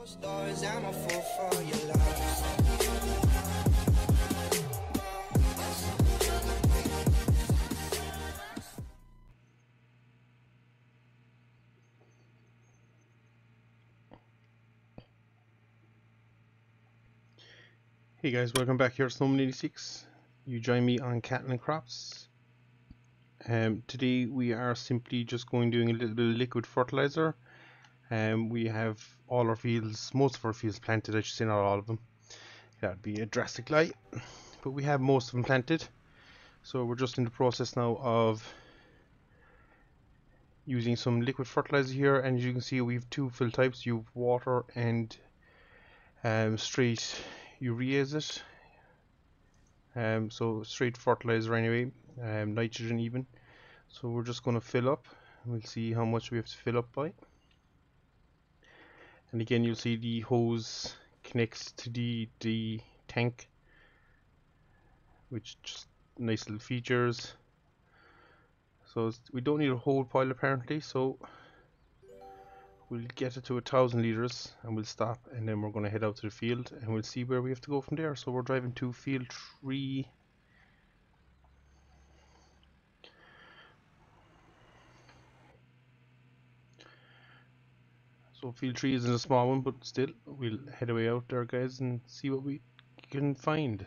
Stories, I'm a fool for your love. Hey guys, welcome back here, Snowman86. You join me on Catlin Crops. Today we are simply just doing a little bit of liquid fertilizer. We have all our fields, most of our fields planted, I should say, not all of them. That would be a drastic lie, but we have most of them planted. So we're just in the process now of using some liquid fertilizer here, and as you can see we have two fill types. You have water and straight urea, is it? So straight fertilizer anyway, nitrogen even. So we're just going to fill up. We'll see how much we have to fill up by. And again, you'll see the hose connects to the tank, which just nice little features. So we don't need a whole pile apparently, so we'll get it to 1,000 liters and we'll stop, and then we're going to head out to the field and we'll see where we have to go from there. So we're driving to field 3. So field 3 isn't a small one, but still, we'll head away out there, guys, and see what we can find.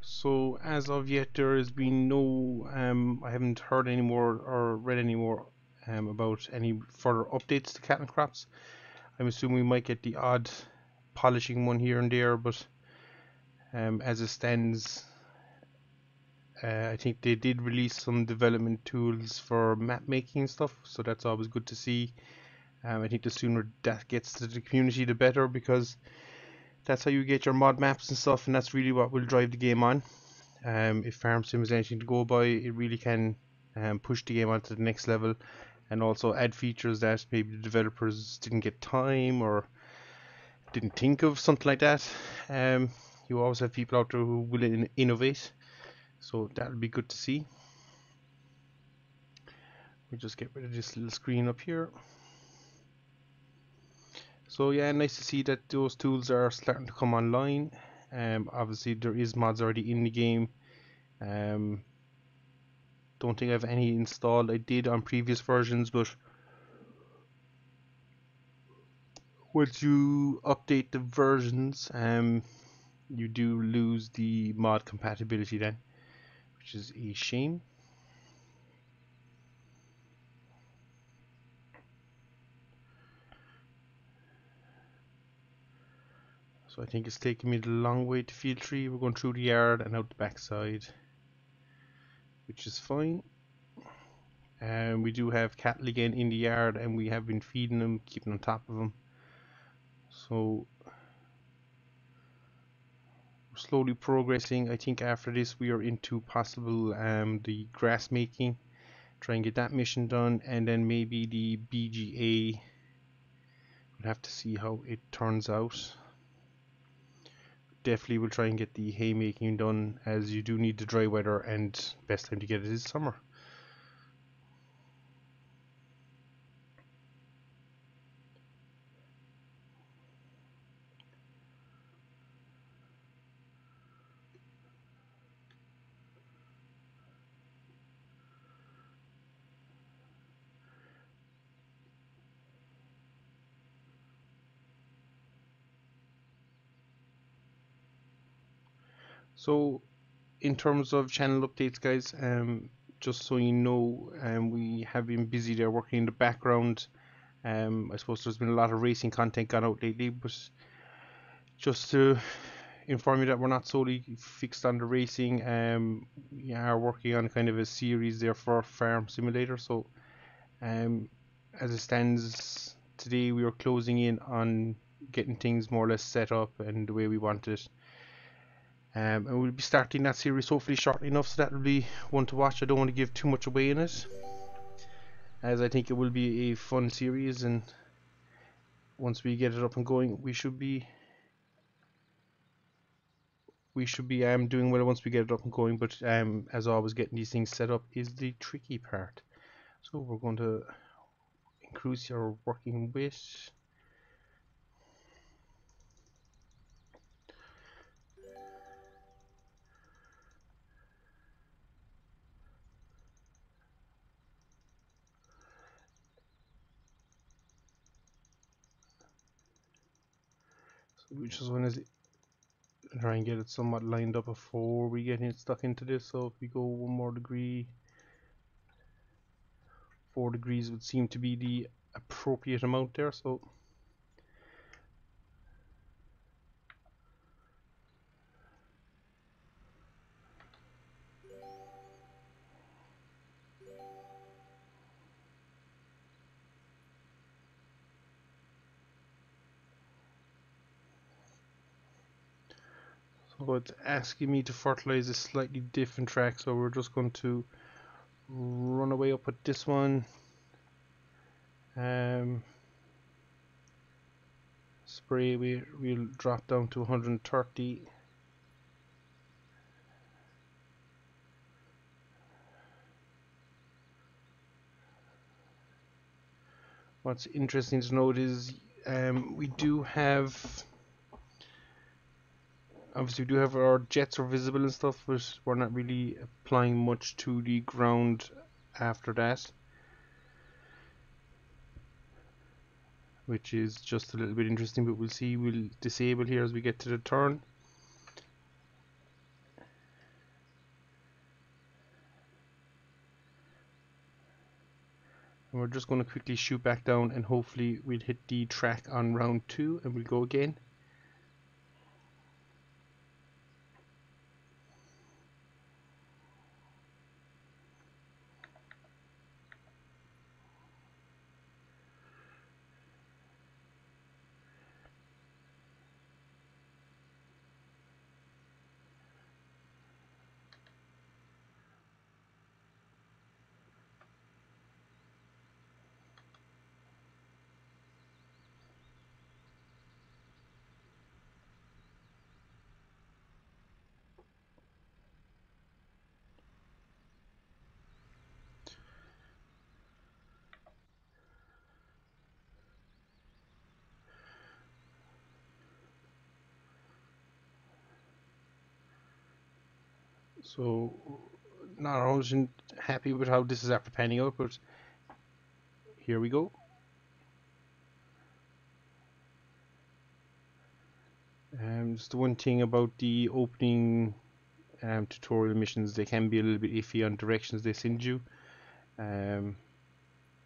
So as of yet, there has been no, I haven't heard any more or read any more about any further updates to Catlin Crops. I'm assuming we might get the odd polishing one here and there, but as it stands, I think they did release some development tools for map making and stuff, so that's always good to see. I think the sooner that gets to the community, the better, because that's how you get your mod maps and stuff, and that's really what will drive the game on. If Farm Sim is anything to go by, it really can push the game onto the next level, and also add features that maybe the developers didn't get time or didn't think of, something like that. You always have people out there who will innovate, so that would be good to see. We'll just get rid of this little screen up here. So yeah, nice to see that those tools are starting to come online. Obviously there is mods already in the game. Don't think I have any installed. I did on previous versions, but once you update the versions, you do lose the mod compatibility then, which is a shame. So I think it's taking me the long way to field 3. We're going through the yard and out the backside, which is fine. And we do have cattle again in the yard, and we have been feeding them, keeping on top of them. So we're slowly progressing. I think after this we are into possible the grass making. Try and get that mission done, and then maybe the BGA. We'll have to see how it turns out. Definitely will try and get the haymaking done, as you do need the dry weather, and best time to get it is summer. So in terms of channel updates, guys, just so you know, we have been busy there working in the background. I suppose there's been a lot of racing content gone out lately, but just to inform you that we're not solely fixed on the racing. We are working on kind of a series there for Farm Simulator. So as it stands today, we are closing in on getting things more or less set up and the way we want it. And we'll be starting that series hopefully shortly enough, so that will be one to watch. I don't want to give too much away in it, as I think it will be a fun series, and once we get it up and going, we should be we should be doing well once we get it up and going, but as always, getting these things set up is the tricky part. So we're going to increase our working width. So we just want to try and get it somewhat lined up before we get it stuck into this. So if we go 1 more degree, 4 degrees would seem to be the appropriate amount there. So it's asking me to fertilize a slightly different track, so we're just going to run away up with this one. Spray, we'll drop down to 130. What's interesting to note is we do have, obviously we do have our jets are visible and stuff, but we're not really applying much to the ground after that, which is just a little bit interesting, but we'll see. We'll disable here as we get to the turn. And we're just going to quickly shoot back down, and hopefully we'll hit the track on round 2 and we'll go again. So not 100% happy with how this is after panning out, but here we go. Just the one thing about the opening tutorial missions, they can be a little bit iffy on directions they send you.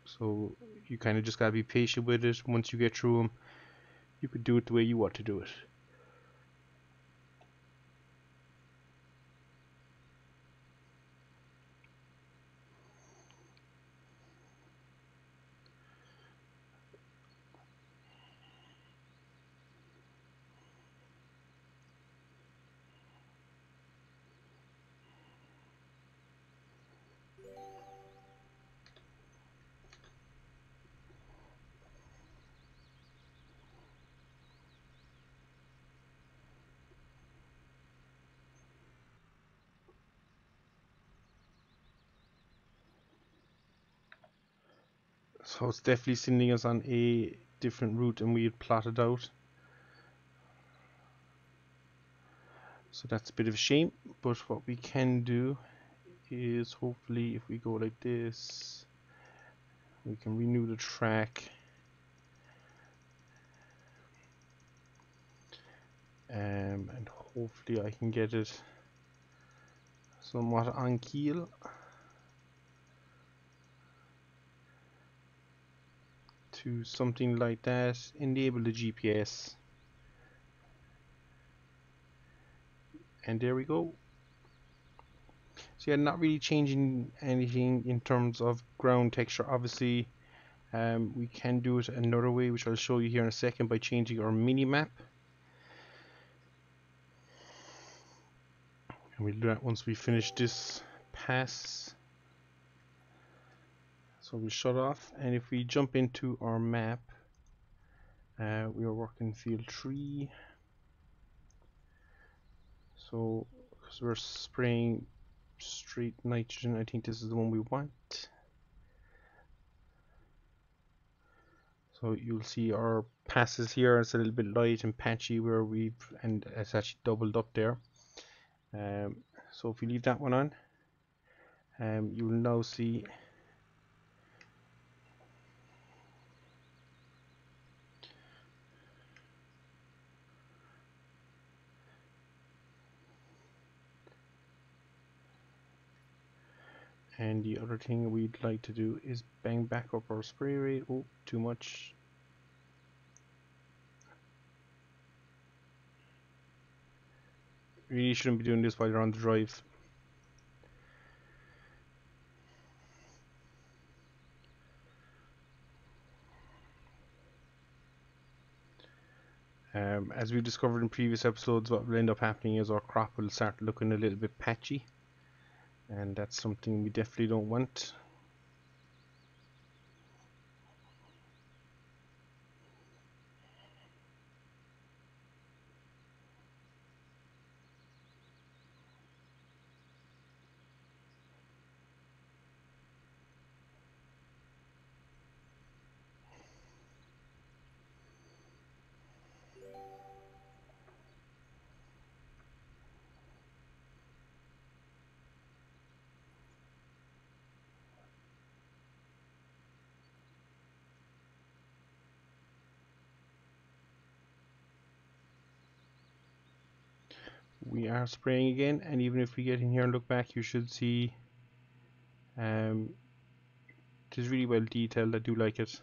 So you kind of just gotta be patient with it. Once you get through them, you could do it the way you want to do it. So it's definitely sending us on a different route than we had plotted out. So that's a bit of a shame, but what we can do is hopefully if we go like this, we can renew the track. And hopefully I can get it somewhat on keel. To something like that, enable the GPS, and there we go. So yeah, not really changing anything in terms of ground texture. Obviously we can do it another way, which I'll show you here in a second, by changing our mini map, and we'll do that once we finish this pass. So we'll shut off, and if we jump into our map, we are working field 3. So, because we're spraying straight nitrogen, I think this is the one we want. So you'll see our passes here, it's a little bit light and patchy where and it's actually doubled up there. So if you leave that one on, you will now see and the other thing we'd like to do is bang back up our spray rate. Oh, too much. Really shouldn't be doing this while you're on the drive. As we discovered in previous episodes, what will end up happening is our crop will start looking a little bit patchy, and that's something we definitely don't want. We are spraying again, and even if we get in here and look back, you should see it is really well detailed. I do like it.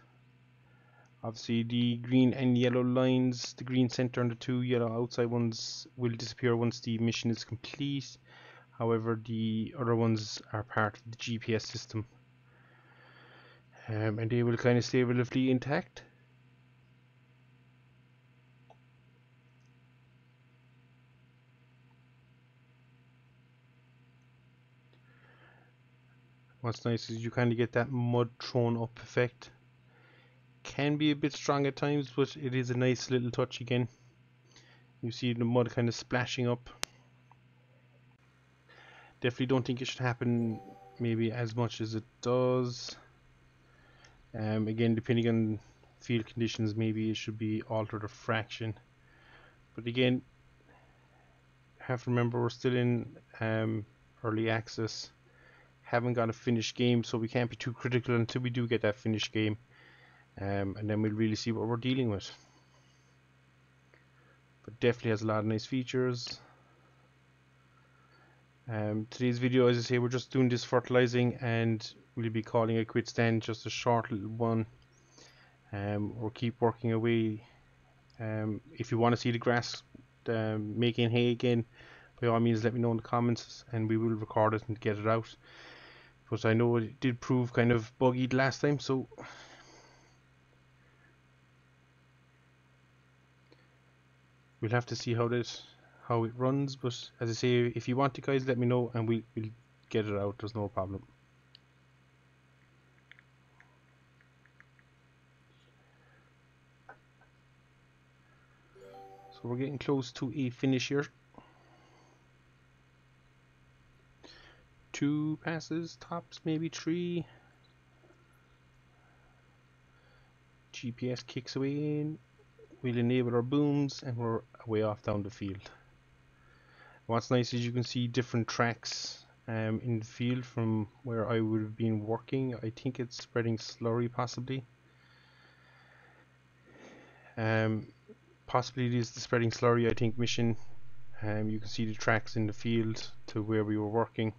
Obviously the green and yellow lines, the green center and the two yellow outside ones will disappear once the mission is complete. However, the other ones are part of the GPS system, and they will kind of stay relatively intact. What's nice is you kind of get that mud thrown up effect. Can be a bit strong at times, but it is a nice little touch again. You see the mud kind of splashing up. Definitely don't think it should happen maybe as much as it does. Again, depending on field conditions, maybe it should be altered a fraction. But again, have to remember we're still in early access. Haven't got a finished game, so we can't be too critical until we do get that finished game, and then we'll really see what we're dealing with. But definitely has a lot of nice features. Today's video, as I say, we're just doing this fertilizing, and we'll be calling it quits then, just a short little one. We'll keep working away. If you want to see the grass making hay again, by all means let me know in the comments, and we will record it and get it out. But I know it did prove kind of buggy last time, so we'll have to see how it runs. But as I say, if you want it, guys, let me know and we'll get it out. There's no problem. So we're getting close to a finish here. 2 passes, tops maybe 3. GPS kicks away in. We'll enable our booms and we're way off down the field. What's nice is you can see different tracks in the field from where I would have been working. I think it's spreading slurry possibly. Possibly it is the spreading slurry, I think, mission. You can see the tracks in the field to where we were working.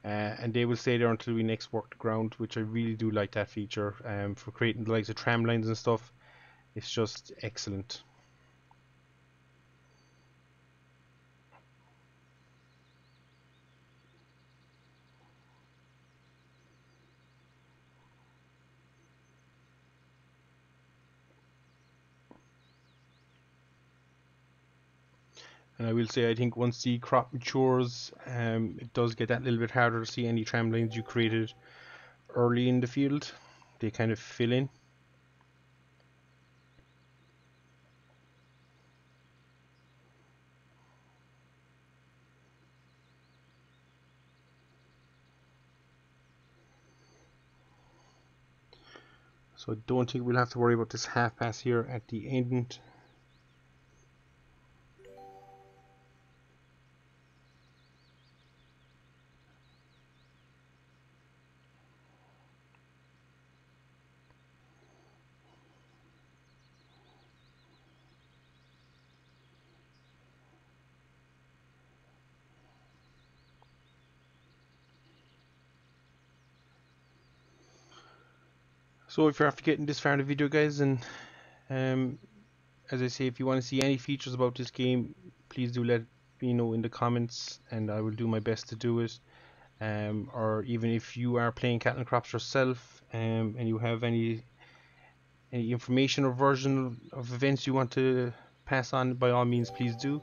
And they will stay there until we next work the ground, which I really do like that feature for creating the likes of tram lines and stuff. It's just excellent. And I will say, I think once the crop matures, it does get that little bit harder to see any tram lines you created early in the field. They kind of fill in. So I don't think we'll have to worry about this half pass here at the end. So if you're after getting this far in the video, guys, and as I say, if you want to see any features about this game, please do let me know in the comments, and I will do my best to do it. Or even if you are playing Cattle and Crops yourself, and you have any information or version of events you want to pass on, by all means, please do.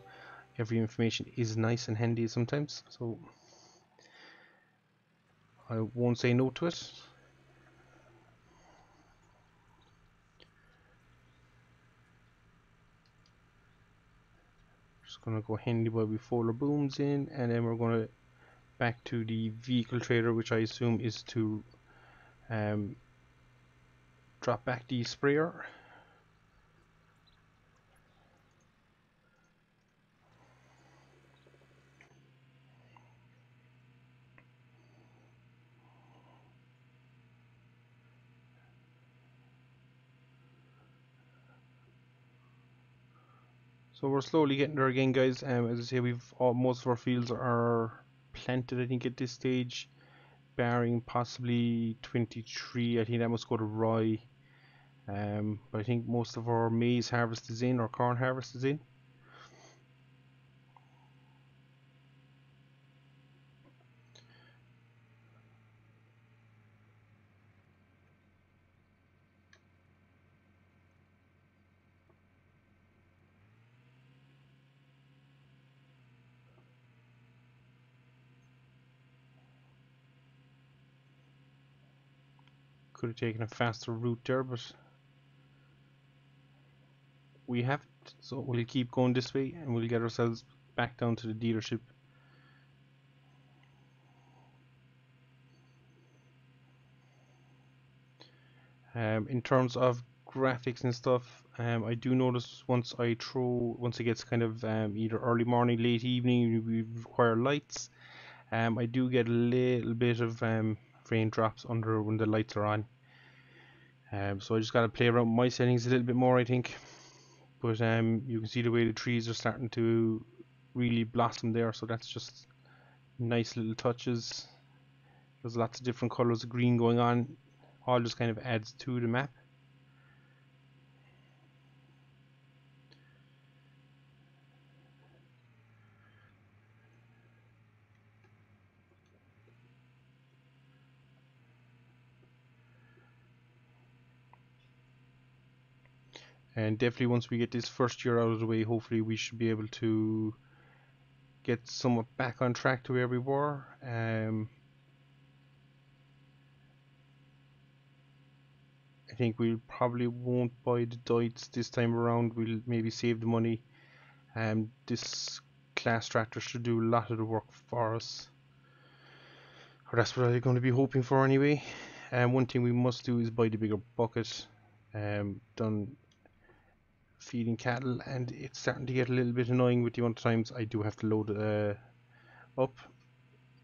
Every information is nice and handy sometimes, so I won't say no to it. Just gonna go handy while we fold our booms in, and then we're gonna back to the vehicle trader, which I assume is to drop back the sprayer. So we're slowly getting there again, guys. As I say, most of our fields are planted, I think, at this stage, barring possibly 23. I think that must go to rye. But I think most of our maize harvest is in, or corn harvest is in. Could have taken a faster route there, but we haven't. So we'll keep going this way, and we'll get ourselves back down to the dealership. In terms of graphics and stuff, I do notice once it gets kind of either early morning, late evening, we require lights. I do get a little bit of frame drops under when the lights are on. So I just gotta play around with my settings a little bit more, I think. But you can see the way the trees are starting to really blossom there, so that's just nice little touches. There's lots of different colors of green going on, all just kind of adds to the map. And definitely once we get this first year out of the way, hopefully we should be able to get somewhat back on track to where we were. I think we probably won't buy the Deutz this time around. We'll maybe save the money. This class tractor should do a lot of the work for us. Or that's what I'm going to be hoping for anyway. One thing we must do is buy the bigger bucket. Done feeding cattle, and it's starting to get a little bit annoying with the amount of times I do have to load up.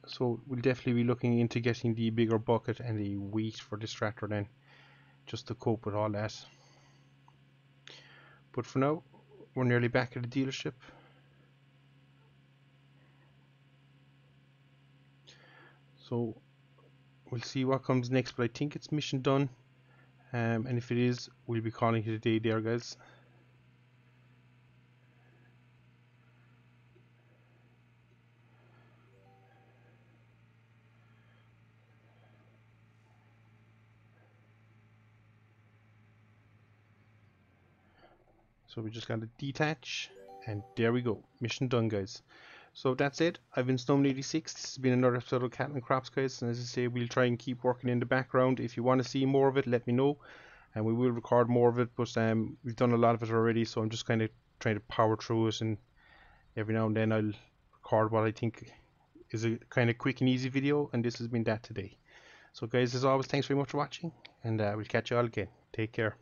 So we'll definitely be looking into getting the bigger bucket and the weight for this tractor then, just to cope with all that. But for now, we're nearly back at the dealership. So we'll see what comes next, but I think it's mission done. And if it is, we'll be calling it a day there, guys. So we just got to detach, and there we go. Mission done, guys. So that's it. I've been Snowman86. This has been another episode of Cattle and Crops, guys. And as I say, we'll try and keep working in the background. If you want to see more of it, let me know, and we will record more of it. But we've done a lot of it already, so I'm just kind of trying to power through it, and every now and then I'll record what I think is a kind of quick and easy video, and this has been that today. So guys, as always, thanks very much for watching, and we'll catch you all again. Take care.